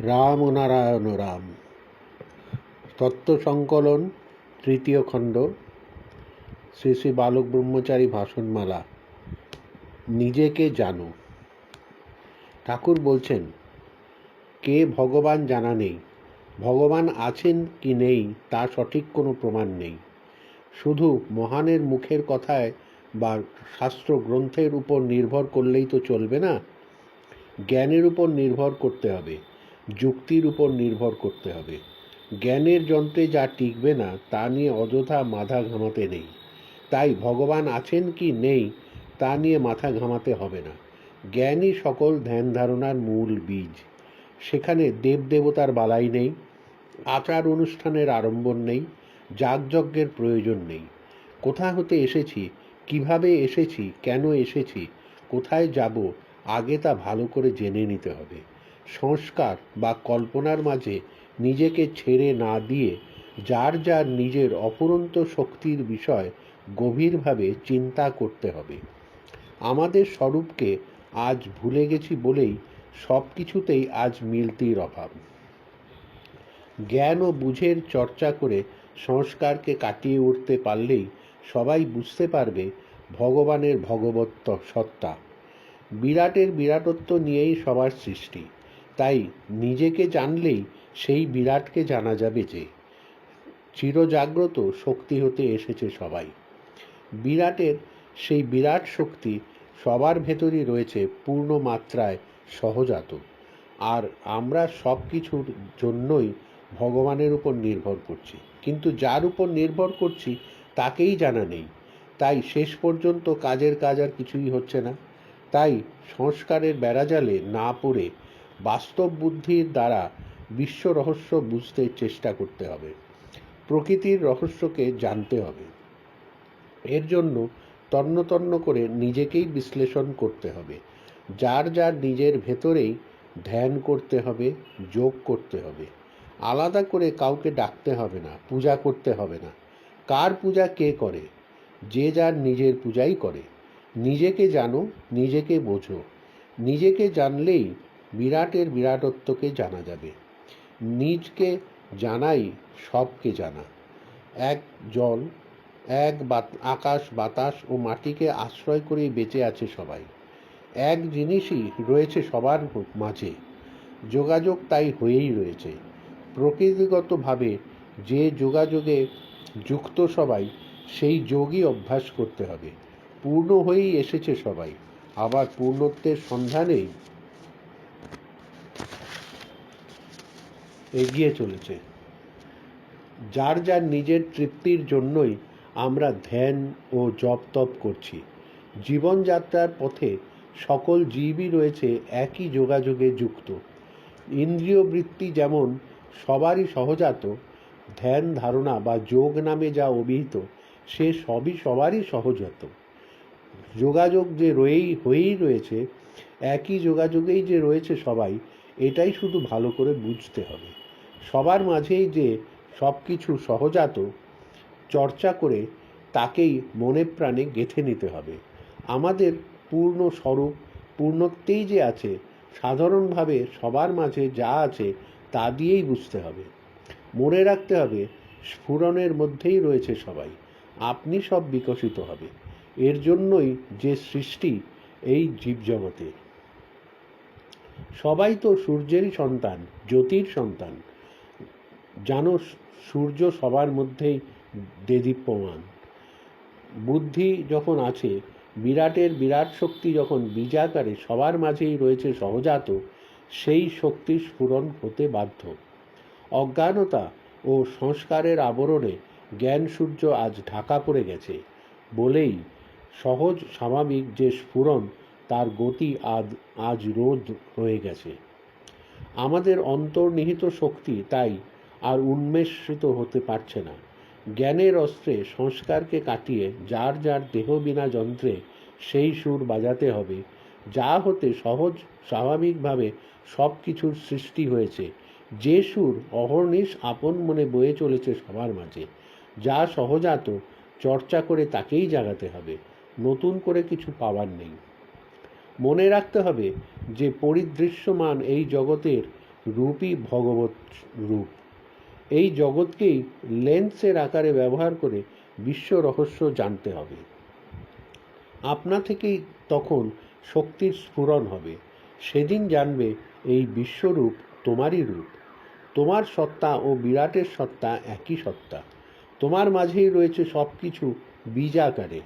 রাম ও নারায়ণ রাম। তত্ত্ব সংকলন, তৃতীয় খণ্ড, শ্রী শ্রী বালক ব্রহ্মচারী ভাষণমালা। নিজেকে জানো। ঠাকুর বলছেন, কে ভগবান জানা নেই। ভগবান আছেন কি নেই তা সঠিক কোনো প্রমাণ নেই। শুধু মহানের মুখের কথায় বা শাস্ত্র গ্রন্থের উপর নির্ভর করলেই তো চলবে না। জ্ঞানের উপর নির্ভর করতে হবে, যুক্তির উপর নির্ভর করতে হবে। জ্ঞানের যন্ত্রে যা টিকবে না তা নিয়ে অযথা মাথা ঘামাতে নেই। তাই ভগবান আছেন কি নেই তা নিয়ে মাথা ঘামাতে হবে না। জ্ঞানই সকল ধ্যান ধারণার মূল বীজ। সেখানে দেবদেবতার বালাই নেই, আচার অনুষ্ঠানের আড়ম্বর নেই, যাগযজ্ঞের প্রয়োজন নেই। কোথা হতে এসেছি, কিভাবে এসেছি, কেন এসেছি, কোথায় যাব, আগে তা ভালো করে জেনে নিতে হবে। সংস্কার বা কল্পনার মাঝে নিজেকে ছেড়ে না দিয়ে যার যার নিজের অফুরন্ত শক্তির বিষয় গভীরভাবে চিন্তা করতে হবে। আমাদের স্বরূপকে আজ ভুলে গেছি বলেই সব কিছুতেই আজ মিলতির অভাব। জ্ঞান ও বুঝের চর্চা করে সংস্কারকে কাটিয়ে উঠতে পারলেই সবাই বুঝতে পারবে ভগবানের ভগবত্ব সত্তা। বিরাটের বিরাটত্ব নিয়েই সবার সৃষ্টি। তাই নিজেকে জানলেই সেই বিরাটকে জানা যাবে যে চিরজাগ্রত শক্তি হতে এসেছে সবাই। বিরাটের সেই বিরাট শক্তি সবার ভেতরই রয়েছে পূর্ণ মাত্রায় সহজাত। আর আমরা সব কিছুর জন্যই ভগবানের উপর নির্ভর করছি, কিন্তু যার উপর নির্ভর করছি তাকেই জানা নেই। তাই শেষ পর্যন্ত কাজের কাজ আর কিছুই হচ্ছে না। তাই সংস্কারের বেড়াজালে না পড়ে বাস্তব বুদ্ধির দ্বারা বিশ্ব রহস্য বুঝতে চেষ্টা করতে হবে, প্রকৃতির রহস্যকে জানতে হবে। এর জন্য তন্ন তন্ন করে নিজেকেই বিশ্লেষণ করতে হবে। যার যার নিজের ভেতরেই ধ্যান করতে হবে, যোগ করতে হবে। আলাদা করে কাউকে ডাকতে হবে না, পূজা করতে হবে না। কার পূজা কে করে? যে যার নিজের পূজাই করে। নিজেকে জানো, নিজেকে বোঝো। নিজেকে জানলেই বিরাটের বিরাটত্বকে জানা যাবে। নিজকে জানাই সবকে জানা। এক জল, এক আকাশ, বাতাস ও মাটিকে আশ্রয় করেই বেঁচে আছে সবাই। এক জিনিসই রয়েছে সবার মাঝে, যোগাযোগ তাই হয়েই রয়েছে। প্রকৃতিগতভাবে যে যোগাযোগে যুক্ত সবাই, সেই যোগই অভ্যাস করতে হবে। পূর্ণ হয়েই এসেছে সবাই, আবার পূর্ণত্বের সন্ধানেই এগিয়ে চলেছে। যার যার নিজের তৃপ্তির জন্যই আমরা ধ্যান ও জপ তপ করছি। জীবনযাত্রার পথে সকল জীবই রয়েছে একই যোগাযোগে যুক্ত। ইন্দ্রিয় বৃত্তি যেমন সবারই সহজাত, ধ্যান ধারণা বা যোগ নামে যা অভিহিত সে সবই সবারই সহজাত। যোগাযোগ যে হয়েই রয়েছে, একই যোগাযোগেই যে রয়েছে সবাই, এটাই শুধু ভালো করে বুঝতে হবে। সবার মাঝেই যে সব কিছু সহজাত, চর্চা করে তাকেই মনে প্রাণে গেঁথে নিতে হবে। আমাদের পূর্ণ স্বরূপ পূর্ণত্বেই যে আছে, সাধারণভাবে সবার মাঝে যা আছে তা দিয়েই বুঝতে হবে। মনে রাখতে হবে স্ফুরণের মধ্যেই রয়েছে সবাই, আপনি সব বিকশিত হবে। এর জন্যই যে সৃষ্টি এই জীবজগতে। সবাই তো সূর্যেরই সন্তান, জ্যোতির সন্তান। জানো, সূর্য সবার মধ্যেই দেদীপ্যমান। বুদ্ধি যখন আছে, বিরাটের বিরাট শক্তি যখন বীজাকারে সবার মাঝেই রয়েছে সহজাত, সেই শক্তির স্ফুরণ হতে বাধ্য। অজ্ঞানতা ও সংস্কারের আবরণে জ্ঞান সূর্য আজ ঢাকা পড়ে গেছে বলেই সহজ স্বাভাবিক যে স্ফুরণ, তার গতি আজ রোধ হয়ে গেছে। আমাদের অন্তর্নিহিত শক্তি তাই আর উন্মেষিত হতে পারছে না। জ্ঞানের অস্ত্রে সংস্কারকে কাটিয়ে যার যার দেহ বিনা যন্ত্রে সেই সুর বাজাতে হবে, যা হতে সহজ স্বাভাবিকভাবে সব কিছুর সৃষ্টি হয়েছে। যে সুর অহর্নিশ আপন মনে বয়ে চলেছে সবার মাঝে, যা সহজাত, চর্চা করে তাকেই জাগাতে হবে। নতুন করে কিছু পাওয়ার নেই। মনে রাখতে হবে যে পরিদৃশ্যমান এই জগতের রূপই ভগবত রূপ। এই জগৎকেই লেন্সের আকারে ব্যবহার করে বিশ্ব রহস্য জানতে হবে। আপনা থেকেই তখন শক্তির স্ফুরণ হবে। সেদিন জানবে এই বিশ্বরূপ তোমারই রূপ। তোমার সত্তা ও বিরাটের সত্তা একই সত্তা। তোমার মাঝেই রয়েছে সব কিছু বীজ আকারে।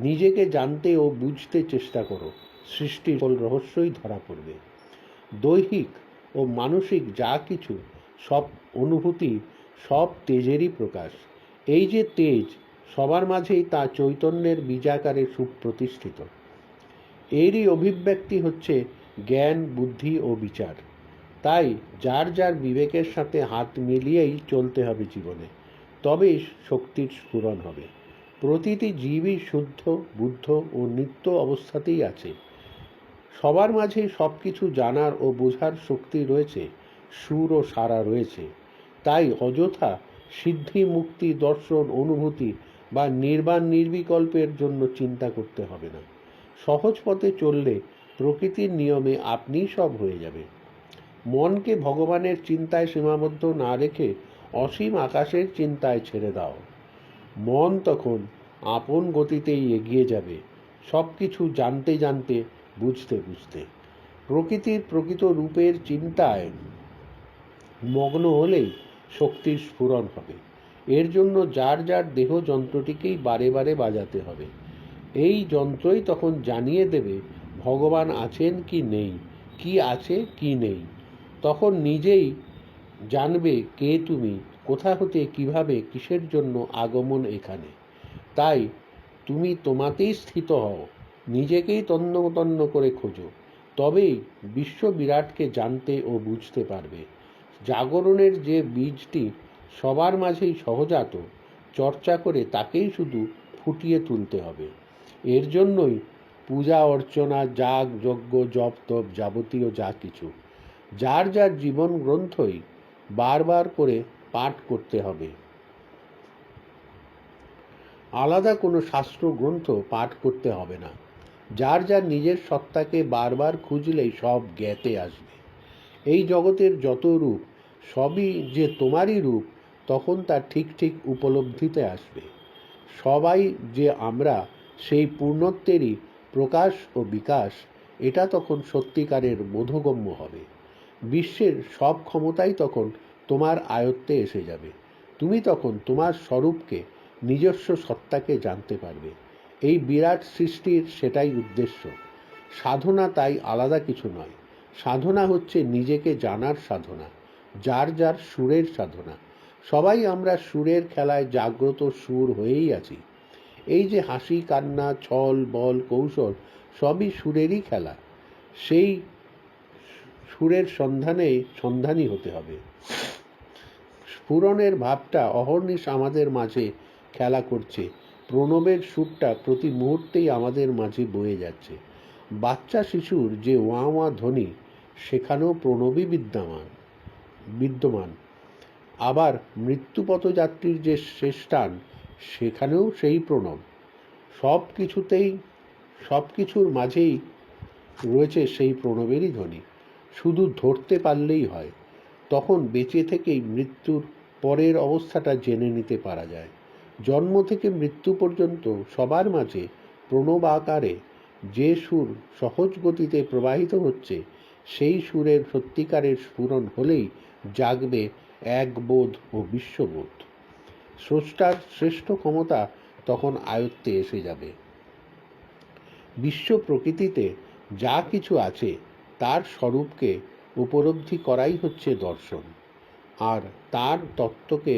নিজেকে জানতে ও বুঝতে চেষ্টা করো, সৃষ্টির রহস্যই ধরা পড়বে। দৈহিক ও মানসিক যা কিছু সব অনুভূতি সব তেজেরই প্রকাশ। এই যে তেজ সবার মাঝেই তা চৈতন্যের বীজাকারে সুপ্রতিষ্ঠিত। এরই অভিব্যক্তি হচ্ছে জ্ঞান, বুদ্ধি ও বিচার। তাই যার যার বিবেকের সাথে হাত মিলিয়েই চলতে হবে জীবনে, তবেই শক্তির স্ফুরণ হবে। প্রতিটি জীবই শুদ্ধ, বুদ্ধ ও নিত্য অবস্থাতেই আছে। সবার মাঝেই সব কিছু জানার ও বোঝার শক্তি রয়েছে, সুর ও সারা রয়েছে। তাই অযথা সিদ্ধি, মুক্তি, দর্শন, অনুভূতি বা নির্বাণ নির্বিকল্পের জন্য চিন্তা করতে হবে না। সহজ পথে চললে প্রকৃতির নিয়মে আপনিই সব হয়ে যাবে। মনকে ভগবানের চিন্তায় সীমাবদ্ধ না রেখে অসীম আকাশের চিন্তায় ছেড়ে দাও। মন তখন আপন গতিতেই এগিয়ে যাবে, সব কিছু জানতে জানতে, বুঝতে বুঝতে। প্রকৃতির প্রকৃত রূপের চিন্তায় মগ্ন হলেই শক্তির স্ফুরণ হবে। এর জন্য যার যার দেহ যন্ত্রটিকেই বারে বারে বাজাতে হবে। এই যন্ত্রই তখন জানিয়ে দেবে ভগবান আছেন কি নেই, কি আছে কি নেই। তখন নিজেই জানবে কে তুমি, কোথা হতে, কিভাবে, কিসের জন্য আগমন এখানে। তাই তুমি তোমাতেই স্থিত হও, নিজেকেই তন্ন তন্ন করে খোঁজো, তবেই বিশ্ব বিরাটকে জানতে ও বুঝতে পারবে। জাগরণের যে বীজটি সবার মাঝেই সহজাত, চর্চা করে তাকেই শুধু ফুটিয়ে তুলতে হবে। এর জন্যই পূজা অর্চনা, যাগ যজ্ঞ, জপ তপ, যাবতীয় যা কিছু যার যার জীবন গ্রন্থই বারবার করে পাঠ করতে হবে। আলাদা কোনো শাস্ত্র গ্রন্থ পাঠ করতে হবে না। যার যার নিজের সত্তাকে বারবার খুঁজলেই সব জ্ঞাতে আসবে। এই জগতের যত রূপ সবই যে তোমারই রূপ, তখন তা ঠিক ঠিক উপলব্ধিতে আসবে। সবাই যে আমরা সেই পূর্ণত্বেরই প্রকাশ ও বিকাশ, এটা তখন সত্যিকারের বোধগম্য হবে। বিশ্বের সব ক্ষমতাই তখন তোমার আয়ত্তে এসে যাবে। তুমি তখন তোমার স্বরূপকে, নিজস্ব সত্তাকে জানতে পারবে। এই বিরাট সৃষ্টির সেটাই উদ্দেশ্য। সাধনা তাই আলাদা কিছু নয়। সাধনা হচ্ছে নিজেকে জানার সাধনা, যার যার সুরের সাধনা। সবাই আমরা সুরের খেলায় জাগ্রত সুর হয়েই আছি। এই যে হাসি, কান্না, ছল, বল, কৌশল সবই সুরেরই খেলা। সেই সুরের সন্ধানী হতে হবে। স্ফুরণের ভাবটা অহর্নিশ আমাদের মাঝে খেলা করছে। প্রণবের সুরটা প্রতি মুহূর্তেই আমাদের মাঝে বয়ে যাচ্ছে। বাচ্চা শিশুর যে ওয়া ওয়া ধ্বনি, সেখানেও প্রণবই বিদ্যমান। আবার মৃত্যুপথযাত্রীর যে শেষ টান, সেখানেও সেই প্রণব। সব কিছুর মাঝেই রয়েছে সেই প্রণবেরই ধ্বনি। শুধু ধরতে পারলেই হয়, তখন বেঁচে থেকেই মৃত্যুর পরের অবস্থাটা জেনে নিতে পারা যায়। জন্ম থেকে মৃত্যু পর্যন্ত সবার মাঝে প্রণব আকারে যে সুর সহজ গতিতে প্রবাহিত হচ্ছে, সেই সুরের সত্যিকারের স্ফুরণ হলেই জাগবে এক বোধ ও বিশ্ববোধ। স্রষ্টার শ্রেষ্ঠ ক্ষমতা তখন আয়ত্তে এসে যাবে। বিশ্ব প্রকৃতিতে যা কিছু আছে তার স্বরূপকে উপলব্ধি করাই হচ্ছে দর্শন, আর তার তত্ত্বকে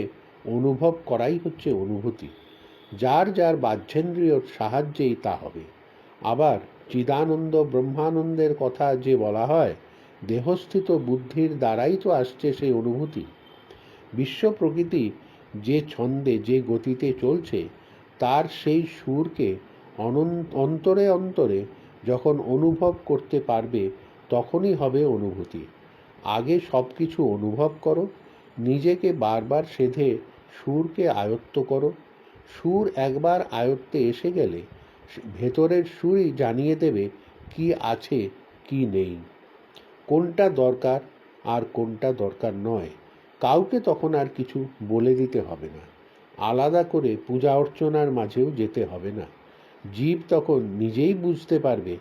অনুভব করাই হচ্ছে অনুভূতি। যার যার বাহ্যেন্দ্রিয়র সাহায্যেই তা হবে। আবার চিদানন্দ ব্রহ্মানন্দের কথা যে বলা হয়, দেহস্থিত বুদ্ধির দ্বারাই তো আসছে সেই অনুভূতি। বিশ্ব প্রকৃতি যে ছন্দে, যে গতিতে চলছে, তার সেই সুরকে অন্তরে অন্তরে যখন অনুভব করতে পারবে, তখনই হবে অনুভূতি। আগে সব কিছু অনুভব করো, নিজেকে বারবার সেধে সুরকে আয়ত্ত করো। সুর একবার আয়ত্তে এসে গেলে ভেতরের সুরই জানিয়ে দেবে কি আছে কি নেই, কোনটা দরকার, আর কোনটা দরকার নয় কাউকে তখন আর কিছু বলে দিতে হবে না। আলাদা করে পূজা অর্চনার মাঝেও যেতে হবে না। জীব তখন নিজেই বুঝতে পারবে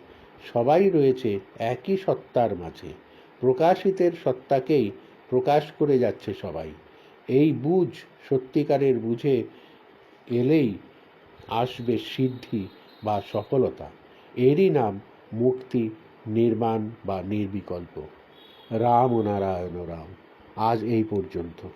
সবাই রয়েছে একই সত্তার মাঝে, প্রকাশিতের সত্তাকেই প্রকাশ করে যাচ্ছে সবাই। এই বুঝ সত্যিকারের বুঝে এলেই আসবে সিদ্ধি বা সফলতা। এরই নাম মুক্তি, নির্বাণ বা নির্বিকল্প। রাম ও নারায়ণ রাম। আজ এই পর্যন্ত।